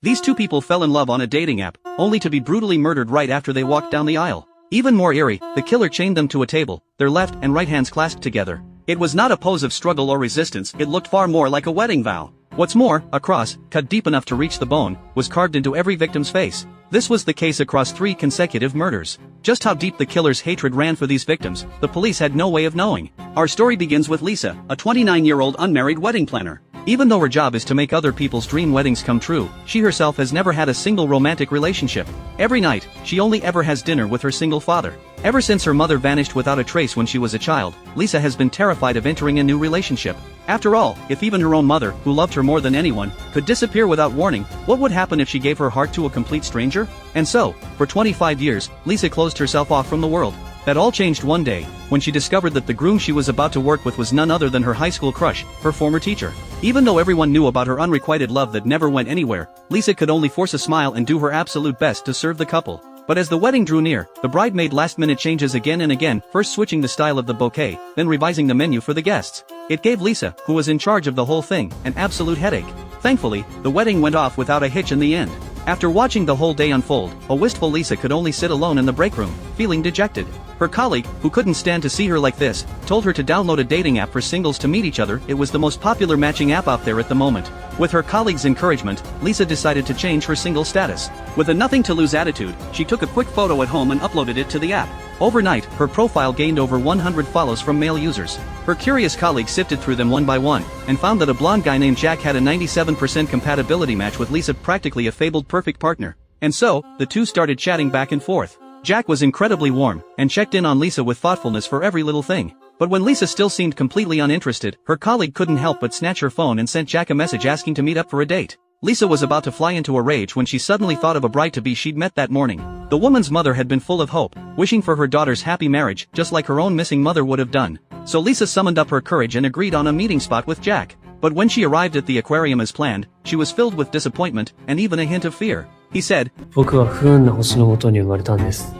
These two people fell in love on a dating app, only to be brutally murdered right after they walked down the aisle. Even more eerie, the killer chained them to a table, their left and right hands clasped together. It was not a pose of struggle or resistance, it looked far more like a wedding vow. What's more, a cross, cut deep enough to reach the bone, was carved into every victim's face. This was the case across 3 consecutive murders. Just how deep the killer's hatred ran for these victims, the police had no way of knowing. Our story begins with Lisa, a 29-year-old unmarried wedding planner. Even though her job is to make other people's dream weddings come true, she herself has never had a single romantic relationship. Every night, she only ever has dinner with her single father. Ever since her mother vanished without a trace when she was a child, Lisa has been terrified of entering a new relationship. After all, if even her own mother, who loved her more than anyone, could disappear without warning, what would happen if she gave her heart to a complete stranger? And so, for 25 years, Lisa closed herself off from the world. That all changed one day, when she discovered that the groom she was about to work with was none other than her high school crush, her former teacher. Even though everyone knew about her unrequited love that never went anywhere, Lisa could only force a smile and do her absolute best to serve the couple. But as the wedding drew near, the bride made last-minute changes again and again, first switching the style of the bouquet, then revising the menu for the guests. It gave Lisa, who was in charge of the whole thing, an absolute headache. Thankfully, the wedding went off without a hitch in the end. After watching the whole day unfold, a wistful Lisa could only sit alone in the break room, feeling dejected. Her colleague, who couldn't stand to see her like this, told her to download a dating app for singles to meet each other. It was the most popular matching app out there at the moment. With her colleague's encouragement, Lisa decided to change her single status. With a nothing-to-lose attitude, she took a quick photo at home and uploaded it to the app. Overnight, her profile gained over 100 follows from male users. Her curious colleague sifted through them one by one, and found that a blonde guy named Jack had a 97% compatibility match with Lisa, practically a fabled perfect partner. And so, the two started chatting back and forth. Jack was incredibly warm, and checked in on Lisa with thoughtfulness for every little thing. But when Lisa still seemed completely uninterested, her colleague couldn't help but snatch her phone and sent Jack a message asking to meet up for a date. Lisa was about to fly into a rage when she suddenly thought of a bride-to-be she'd met that morning. The woman's mother had been full of hope, wishing for her daughter's happy marriage, just like her own missing mother would have done. So Lisa summoned up her courage and agreed on a meeting spot with Jack. But when she arrived at the aquarium as planned, she was filled with disappointment, and even a hint of fear. He said, 僕は不運な星の元に生まれたんです。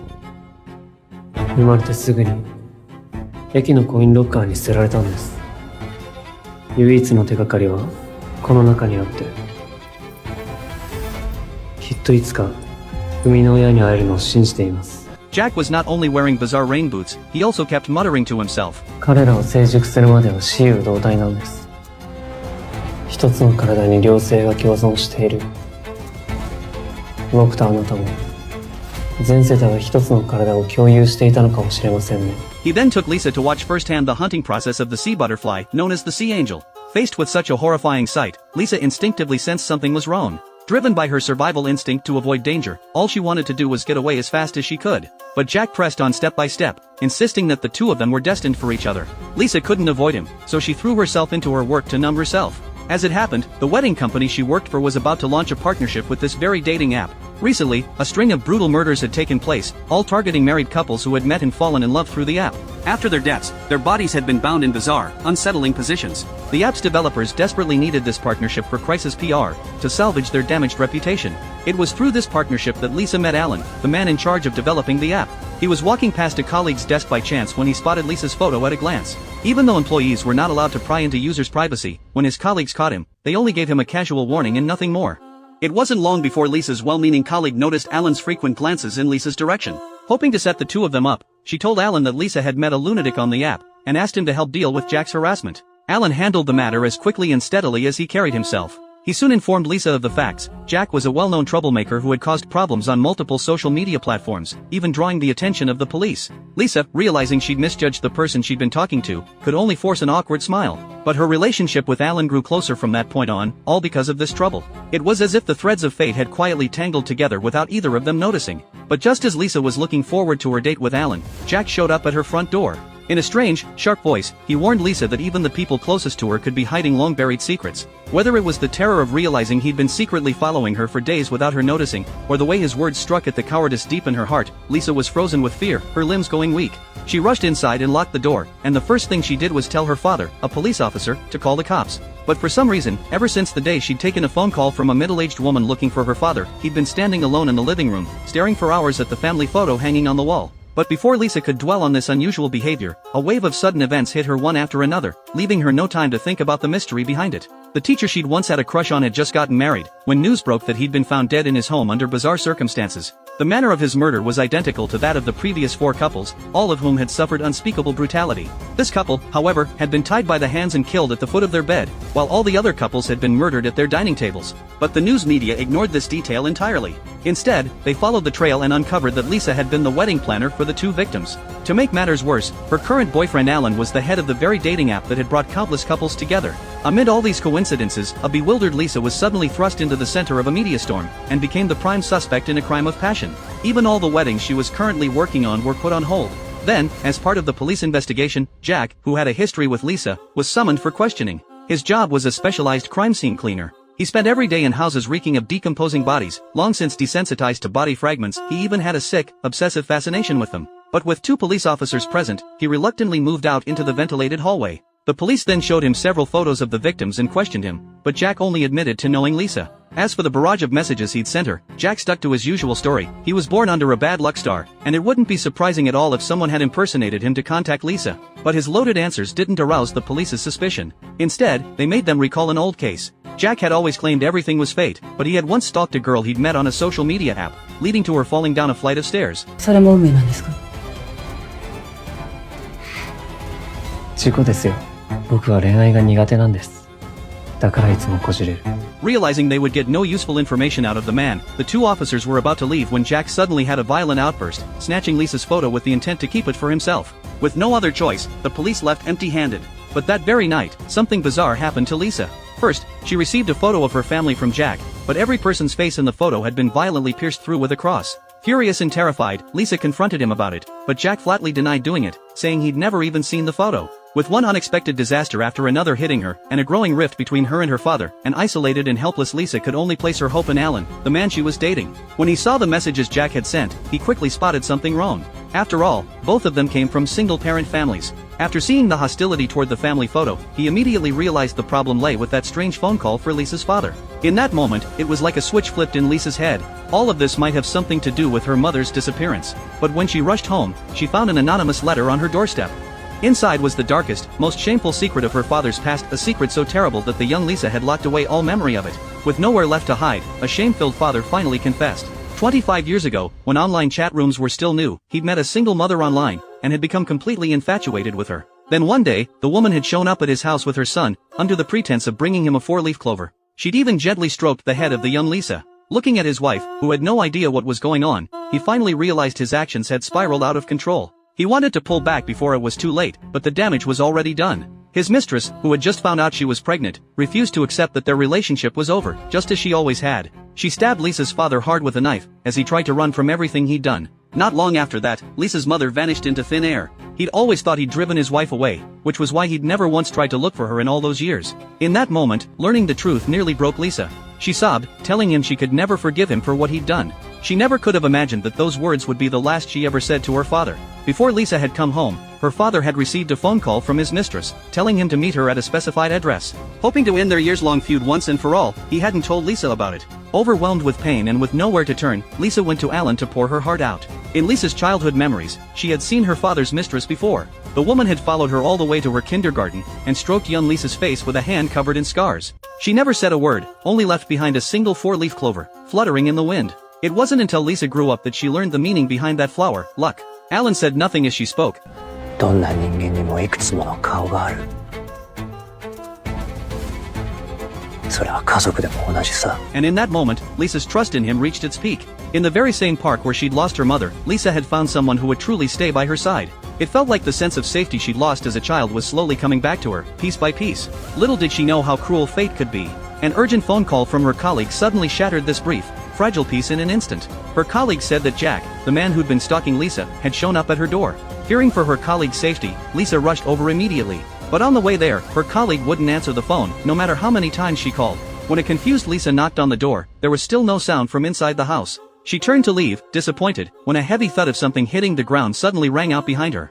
生まれてすぐに駅のコインロッカーに捨てられたんです。唯一の手がかりはこの中にあって、きっといつか生みの親に会えるのを信じています。 Jack was not only wearing bizarre rain boots, he also kept muttering to himself. 彼らを成熟するまでは雌雄同体なんです。一つの体に両性が共存している。僕とあなたも前世では一つの体を共有していたのかもしれませんね。 He then took Lisa to watch firsthand the hunting process of the sea butterfly, known as the sea angel. Faced with such a horrifying sight, Lisa instinctively sensed something was wrong. Driven by her survival instinct to avoid danger, all she wanted to do was get away as fast as she could. But Jack pressed on step by step, insisting that the two of them were destined for each other. Lisa couldn't avoid him, so she threw herself into her work to numb herself. As it happened, the wedding company she worked for was about to launch a partnership with this very dating app. Recently, a string of brutal murders had taken place, all targeting married couples who had met and fallen in love through the app. After their deaths, their bodies had been bound in bizarre, unsettling positions. The app's developers desperately needed this partnership for crisis PR, to salvage their damaged reputation. It was through this partnership that Lisa met Alan, the man in charge of developing the app. He was walking past a colleague's desk by chance when he spotted Lisa's photo at a glance. Even though employees were not allowed to pry into users' privacy, when his colleagues caught him, they only gave him a casual warning and nothing more. It wasn't long before Lisa's well-meaning colleague noticed Alan's frequent glances in Lisa's direction. Hoping to set the two of them up, she told Alan that Lisa had met a lunatic on the app, and asked him to help deal with Jack's harassment. Alan handled the matter as quickly and steadily as he carried himself. He soon informed Lisa of the facts. Jack was a well-known troublemaker who had caused problems on multiple social media platforms, even drawing the attention of the police. Lisa, realizing she'd misjudged the person she'd been talking to, could only force an awkward smile. But her relationship with Alan grew closer from that point on, all because of this trouble. It was as if the threads of fate had quietly tangled together without either of them noticing. But just as Lisa was looking forward to her date with Alan, Jack showed up at her front door. In a strange, sharp voice, he warned Lisa that even the people closest to her could be hiding long-buried secrets. Whether it was the terror of realizing he'd been secretly following her for days without her noticing, or the way his words struck at the cowardice deep in her heart, Lisa was frozen with fear, her limbs going weak. She rushed inside and locked the door, and the first thing she did was tell her father, a police officer, to call the cops. But for some reason, ever since the day she'd taken a phone call from a middle-aged woman looking for her father, he'd been standing alone in the living room, staring for hours at the family photo hanging on the wall. But before Lisa could dwell on this unusual behavior, a wave of sudden events hit her one after another, leaving her no time to think about the mystery behind it. The teacher she'd once had a crush on had just gotten married, when news broke that he'd been found dead in his home under bizarre circumstances. The manner of his murder was identical to that of the previous 4 couples, all of whom had suffered unspeakable brutality. This couple, however, had been tied by the hands and killed at the foot of their bed, while all the other couples had been murdered at their dining tables. But the news media ignored this detail entirely. Instead, they followed the trail and uncovered that Lisa had been the wedding planner for the 2 victims. To make matters worse, her current boyfriend Alan was the head of the very dating app that had brought countless couples together. Amid all these coincidences, a bewildered Lisa was suddenly thrust into the center of a media storm, and became the prime suspect in a crime of passion. Even all the weddings she was currently working on were put on hold. Then, as part of the police investigation, Jack, who had a history with Lisa, was summoned for questioning. His job was a specialized crime scene cleaner. He spent every day in houses reeking of decomposing bodies, long since desensitized to body fragments. He even had a sick, obsessive fascination with them. But with 2 police officers present, he reluctantly moved out into the ventilated hallway. The police then showed him several photos of the victims and questioned him, but Jack only admitted to knowing Lisa. As for the barrage of messages he'd sent her, Jack stuck to his usual story. He was born under a bad luck star, and it wouldn't be surprising at all if someone had impersonated him to contact Lisa. But his loaded answers didn't arouse the police's suspicion. Instead, they made them recall an old case. Jack had always claimed everything was fate, but he had once stalked a girl he'd met on a social media app, leading to her falling down a flight of stairs. それも運命なんですか？事故ですよ。僕は恋愛が苦手なんです。だからいつもこじれる。Realizing they would get no useful information out of the man, the 2 officers were about to leave when Jack suddenly had a violent outburst, snatching Lisa's photo with the intent to keep it for himself. With no other choice, the police left empty-handed. But that very night, something bizarre happened to Lisa. First, she received a photo of her family from Jack, but every person's face in the photo had been violently pierced through with a cross. Furious and terrified, Lisa confronted him about it, but Jack flatly denied doing it, saying he'd never even seen the photo. With one unexpected disaster after another hitting her, and a growing rift between her and her father, an isolated and helpless Lisa could only place her hope in Alan, the man she was dating. When he saw the messages Jack had sent, he quickly spotted something wrong. After all, both of them came from single-parent families. After seeing the hostility toward the family photo, he immediately realized the problem lay with that strange phone call for Lisa's father. In that moment, it was like a switch flipped in Lisa's head. All of this might have something to do with her mother's disappearance. But when she rushed home, she found an anonymous letter on her doorstep. Inside was the darkest, most shameful secret of her father's past, a secret so terrible that the young Lisa had locked away all memory of it. With nowhere left to hide, a shame-filled father finally confessed. 25 years ago, when online chat rooms were still new, he'd met a single mother online, and had become completely infatuated with her. Then one day, the woman had shown up at his house with her son, under the pretense of bringing him a 4-leaf clover. She'd even gently stroked the head of the young Lisa. Looking at his wife, who had no idea what was going on, he finally realized his actions had spiraled out of control. He wanted to pull back before it was too late, but the damage was already done. His mistress, who had just found out she was pregnant, refused to accept that their relationship was over, just as she always had. She stabbed Lisa's father hard with a knife, as he tried to run from everything he'd done. Not long after that, Lisa's mother vanished into thin air. He'd always thought he'd driven his wife away, which was why he'd never once tried to look for her in all those years. In that moment, learning the truth nearly broke Lisa. She sobbed, telling him she could never forgive him for what he'd done. She never could have imagined that those words would be the last she ever said to her father. Before Lisa had come home, her father had received a phone call from his mistress, telling him to meet her at a specified address. Hoping to end their years-long feud once and for all, he hadn't told Lisa about it. Overwhelmed with pain and with nowhere to turn, Lisa went to Alan to pour her heart out. In Lisa's childhood memories, she had seen her father's mistress before. The woman had followed her all the way to her kindergarten, and stroked young Lisa's face with a hand covered in scars. She never said a word, only left behind a single 4-leaf clover, fluttering in the wind. It wasn't until Lisa grew up that she learned the meaning behind that flower, luck. Alan said nothing as she spoke. どんな人間にもいくつもの顔がある。それは家族でも同じさ。 And in that moment, Lisa's trust in him reached its peak. In the very same park where she'd lost her mother, Lisa had found someone who would truly stay by her side. It felt like the sense of safety she'd lost as a child was slowly coming back to her, piece by piece. Little did she know how cruel fate could be. An urgent phone call from her colleague suddenly shattered this brief, fragile peace in an instant. Her colleague said that Jack, the man who'd been stalking Lisa, had shown up at her door. Fearing for her colleague's safety, Lisa rushed over immediately. But on the way there, her colleague wouldn't answer the phone, no matter how many times she called. When a confused Lisa knocked on the door, there was still no sound from inside the house. She turned to leave, disappointed, when a heavy thud of something hitting the ground suddenly rang out behind her.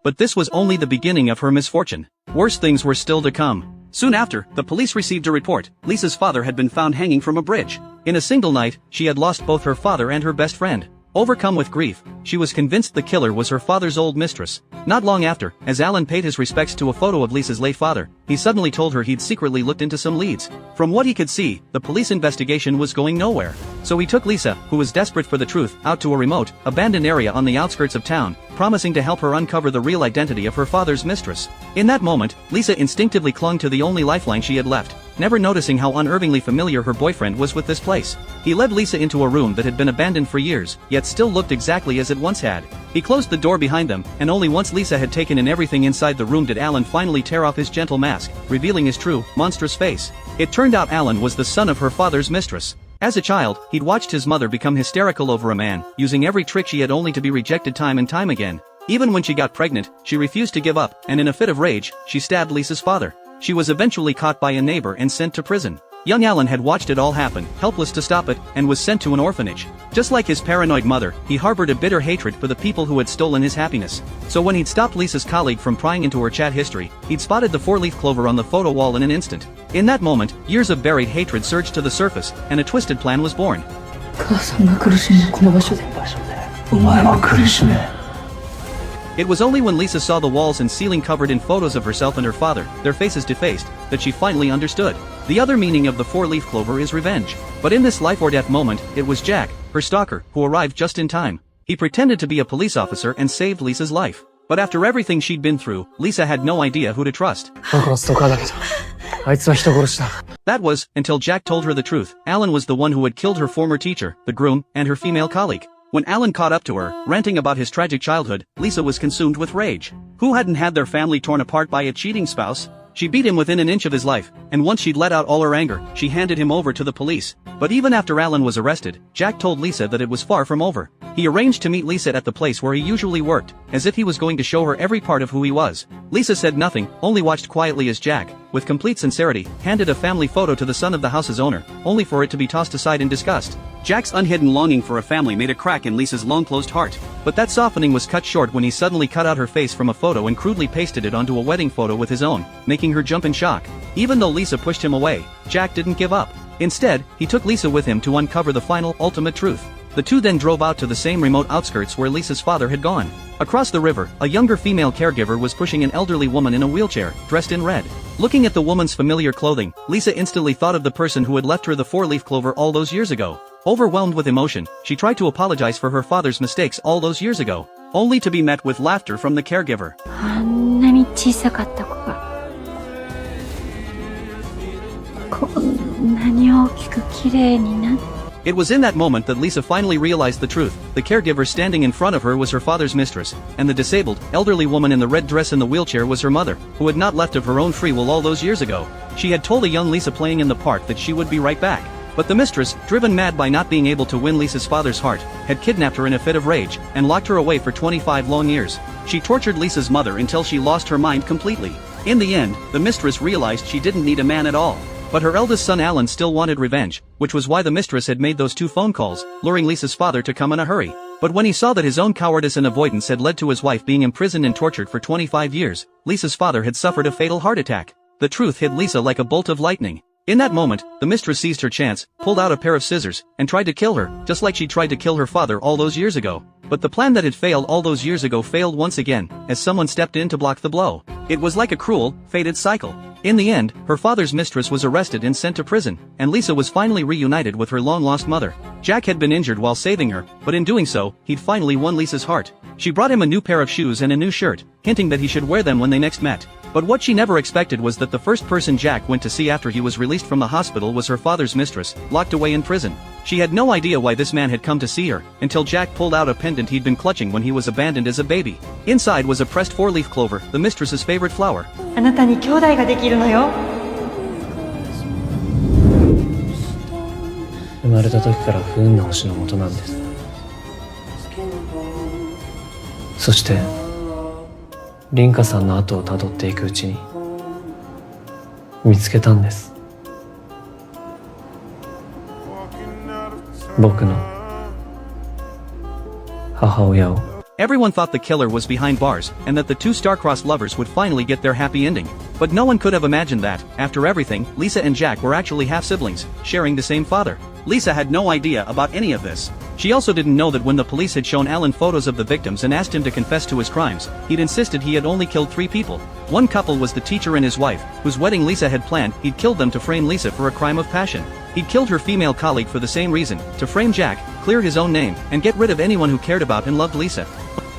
But this was only the beginning of her misfortune. Worse things were still to come. Soon after, the police received a report. Lisa's father had been found hanging from a bridge. In a single night, she had lost both her father and her best friend. Overcome with grief, she was convinced the killer was her father's old mistress. Not long after, as Alan paid his respects to a photo of Lisa's late father, he suddenly told her he'd secretly looked into some leads. From what he could see, the police investigation was going nowhere. So he took Lisa, who was desperate for the truth, out to a remote, abandoned area on the outskirts of town, promising to help her uncover the real identity of her father's mistress. In that moment, Lisa instinctively clung to the only lifeline she had left, never noticing how unervingly familiar her boyfriend was with this place. He led Lisa into a room that had been abandoned for years, yet still looked exactly as it once had. He closed the door behind them, and only once Lisa had taken in everything inside the room did Alan finally tear off his gentle mask, revealing his true, monstrous face. It turned out Alan was the son of her father's mistress. As a child, he'd watched his mother become hysterical over a man, using every trick she had only to be rejected time and time again. Even when she got pregnant, she refused to give up, and in a fit of rage, she stabbed Lisa's father. She was eventually caught by a neighbor and sent to prison. Young Alan had watched it all happen, helpless to stop it, and was sent to an orphanage. Just like his paranoid mother, he harbored a bitter hatred for the people who had stolen his happiness. So when he'd stopped Lisa's colleague from prying into her chat history, he'd spotted the four-leaf clover on the photo wall in an instant. In that moment, years of buried hatred surged to the surface, and a twisted plan was born. 母さんが苦しんだこの場所でお前は苦しめ。It was only when Lisa saw the walls and ceiling covered in photos of herself and her father, their faces defaced, that she finally understood. The other meaning of the four-leaf clover is revenge. But in this life-or-death moment, it was Jack, her stalker, who arrived just in time. He pretended to be a police officer and saved Lisa's life. But after everything she'd been through, Lisa had no idea who to trust. 僕はストーカーだけど、あいつは人殺しだ。 That was, until Jack told her the truth. Alan was the one who had killed her former teacher, the groom, and her female colleague. When Alan caught up to her, ranting about his tragic childhood, Lisa was consumed with rage. Who hadn't had their family torn apart by a cheating spouse? She beat him within an inch of his life, and once she'd let out all her anger, she handed him over to the police. But even after Alan was arrested, Jack told Lisa that it was far from over. He arranged to meet Lisa at the place where he usually worked, as if he was going to show her every part of who he was. Lisa said nothing, only watched quietly as Jack, with complete sincerity, handed a family photo to the son of the house's owner, only for it to be tossed aside in disgust. Jack's unhidden longing for a family made a crack in Lisa's long-closed heart. But that softening was cut short when he suddenly cut out her face from a photo and crudely pasted it onto a wedding photo with his own, making her jump in shock. Even though Lisa pushed him away, Jack didn't give up. Instead, he took Lisa with him to uncover the final, ultimate truth. The two then drove out to the same remote outskirts where Lisa's father had gone. Across the river, a younger female caregiver was pushing an elderly woman in a wheelchair, dressed in red. Looking at the woman's familiar clothing, Lisa instantly thought of the person who had left her the four-leaf clover all those years ago. Overwhelmed with emotion, she tried to apologize for her father's mistakes all those years ago, only to be met with laughter from the caregiver. あんなに小さかった子がこんなに大きく綺麗になって It was in that moment that Lisa finally realized the truth. The caregiver standing in front of her was her father's mistress, and the disabled, elderly woman in the red dress in the wheelchair was her mother, who had not left of her own free will all those years ago. She had told a young Lisa playing in the park that she would be right back. But the mistress, driven mad by not being able to win Lisa's father's heart, had kidnapped her in a fit of rage, and locked her away for 25 long years. She tortured Lisa's mother until she lost her mind completely. In the end, the mistress realized she didn't need a man at all. But her eldest son Alan still wanted revenge, which was why the mistress had made those 2 phone calls, luring Lisa's father to come in a hurry. But when he saw that his own cowardice and avoidance had led to his wife being imprisoned and tortured for 25 years, Lisa's father had suffered a fatal heart attack. The truth hit Lisa like a bolt of lightning. In that moment, the mistress seized her chance, pulled out a pair of scissors, and tried to kill her, just like she tried to kill her father all those years ago. But the plan that had failed all those years ago failed once again, as someone stepped in to block the blow. It was like a cruel, fated cycle. In the end, her father's mistress was arrested and sent to prison, and Lisa was finally reunited with her long-lost mother. Jack had been injured while saving her, but in doing so, he'd finally won Lisa's heart. She brought him a new pair of shoes and a new shirt, hinting that he should wear them when they next met. But what she never expected was that the first person Jack went to see after he was released from the hospital was her father's mistress, locked away in prison. She had no idea why this man had come to see her, until Jack pulled out a pendant he'd been clutching when he was abandoned as a baby. Inside was a pressed 4-leaf clover, the mistress's favorite flower. あなたに兄弟ができるのよ生まれた時から不運な星の元なんです。そして凛花さんの後をたどっていくうちに見つけたんです。僕の母親を。Everyone thought the killer was behind bars, and that the two star-crossed lovers would finally get their happy ending. But no one could have imagined that, after everything, Lisa and Jack were actually half-siblings, sharing the same father. Lisa had no idea about any of this. She also didn't know that when the police had shown Alan photos of the victims and asked him to confess to his crimes, he'd insisted he had only killed 3 people. One couple was the teacher and his wife, whose wedding Lisa had planned. He'd killed them to frame Lisa for a crime of passion. He'd killed her female colleague for the same reason, to frame Jack, clear his own name, and get rid of anyone who cared about and loved Lisa.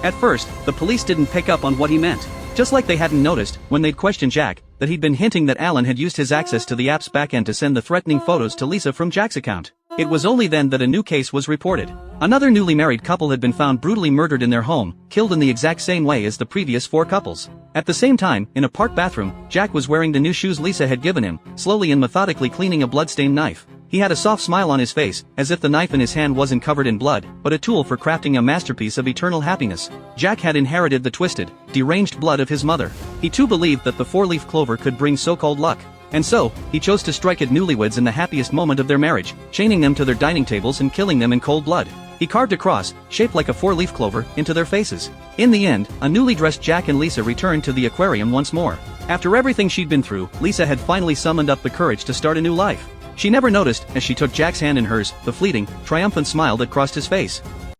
At first, the police didn't pick up on what he meant. Just like they hadn't noticed, when they'd questioned Jack, that he'd been hinting that Alan had used his access to the app's backend to send the threatening photos to Lisa from Jack's account. It was only then that a new case was reported. Another newly married couple had been found brutally murdered in their home, killed in the exact same way as the previous 4 couples. At the same time, in a park bathroom, Jack was wearing the new shoes Lisa had given him, slowly and methodically cleaning a bloodstained knife. He had a soft smile on his face, as if the knife in his hand wasn't covered in blood, but a tool for crafting a masterpiece of eternal happiness. Jack had inherited the twisted, deranged blood of his mother. He too believed that the 4-leaf clover could bring so-called luck. And so, he chose to strike at newlyweds in the happiest moment of their marriage, chaining them to their dining tables and killing them in cold blood. He carved a cross, shaped like a 4-leaf clover, into their faces. In the end, a newly dressed Jack and Lisa returned to the aquarium once more. After everything she'd been through, Lisa had finally summoned up the courage to start a new life. She never noticed, as she took Jack's hand in hers, the fleeting, triumphant smile that crossed his face.